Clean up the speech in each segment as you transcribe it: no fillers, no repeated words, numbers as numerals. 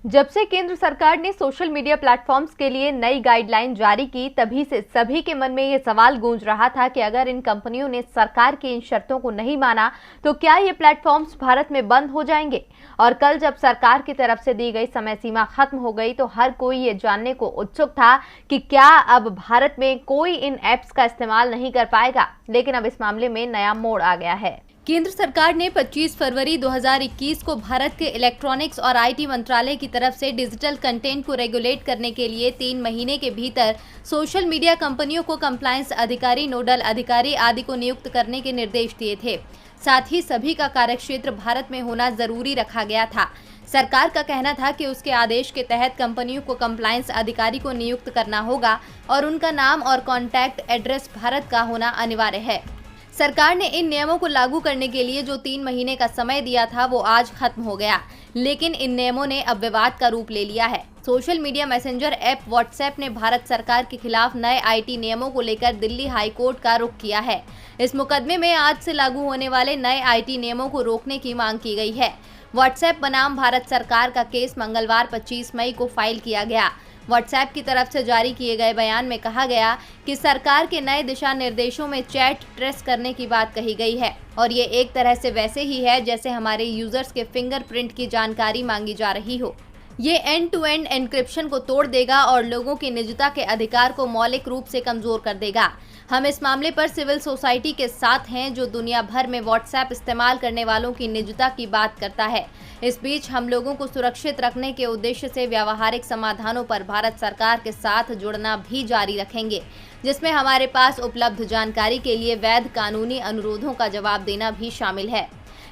जब से केंद्र सरकार ने सोशल मीडिया प्लेटफॉर्म्स के लिए नई गाइडलाइन जारी की, तभी से सभी के मन में ये सवाल गूंज रहा था कि अगर इन कंपनियों ने सरकार की इन शर्तों को नहीं माना तो क्या ये प्लेटफॉर्म्स भारत में बंद हो जाएंगे। और कल जब सरकार की तरफ से दी गई समय सीमा खत्म हो गई तो हर कोई ये जानने को उत्सुक था कि क्या अब भारत में कोई इन ऐप्स का इस्तेमाल नहीं कर पाएगा। लेकिन अब इस मामले में नया मोड़ आ गया है। केंद्र सरकार ने 25 फरवरी 2021 को भारत के इलेक्ट्रॉनिक्स और आईटी मंत्रालय की तरफ से डिजिटल कंटेंट को रेगुलेट करने के लिए 3 महीने के भीतर सोशल मीडिया कंपनियों को कंप्लायंस अधिकारी, नोडल अधिकारी आदि को नियुक्त करने के निर्देश दिए थे। साथ ही सभी का कार्यक्षेत्र भारत में होना जरूरी रखा गया था। सरकार का कहना था कि उसके आदेश के तहत कंपनियों को कंप्लायंस अधिकारी को नियुक्त करना होगा और उनका नाम और कॉन्टैक्ट एड्रेस भारत का होना अनिवार्य है। सरकार ने इन नियमों को लागू करने के लिए जो 3 महीने का समय दिया था वो आज खत्म हो गया, लेकिन इन नियमों ने अब विवाद का रूप ले लिया है। Social media messenger app WhatsApp ने भारत सरकार के खिलाफ नए आईटी नियमों को लेकर दिल्ली हाई कोर्ट का रुख किया है। इस मुकदमे में आज से लागू होने वाले नए आईटी नियमों को रोकने की मांग की गई है। व्हाट्सएप बनाम भारत सरकार का केस मंगलवार 25 मई को फाइल किया गया। व्हाट्सएप की तरफ से जारी किए गए बयान में कहा गया कि सरकार के नए दिशा निर्देशों में चैट ट्रेस करने की बात कही गई है और ये एक तरह से वैसे ही है जैसे हमारे यूजर्स के फिंगरप्रिंट की जानकारी मांगी जा रही हो। ये एंड टू एंड एन्क्रिप्शन को तोड़ देगा और लोगों की निजता के अधिकार को मौलिक रूप से कमजोर कर देगा। हम इस मामले पर सिविल सोसाइटी के साथ हैं जो दुनिया भर में व्हाट्सएप इस्तेमाल करने वालों की निजता की बात करता है। इस बीच हम लोगों को सुरक्षित रखने के उद्देश्य से व्यावहारिक समाधानों पर भारत सरकार के साथ जुड़ना भी जारी रखेंगे, जिसमें हमारे पास उपलब्ध जानकारी के लिए वैध कानूनी अनुरोधों का जवाब देना भी शामिल है।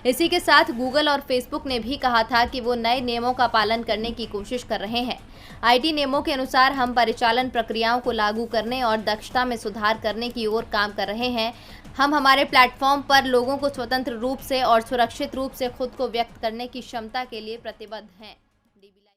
इसी के साथ गूगल और फेसबुक ने भी कहा था कि वो नए नियमों का पालन करने की कोशिश कर रहे हैं। आईटी नियमों के अनुसार हम परिचालन प्रक्रियाओं को लागू करने और दक्षता में सुधार करने की ओर काम कर रहे हैं। हम हमारे प्लेटफॉर्म पर लोगों को स्वतंत्र रूप से और सुरक्षित रूप से खुद को व्यक्त करने की क्षमता के लिए प्रतिबद्ध हैं।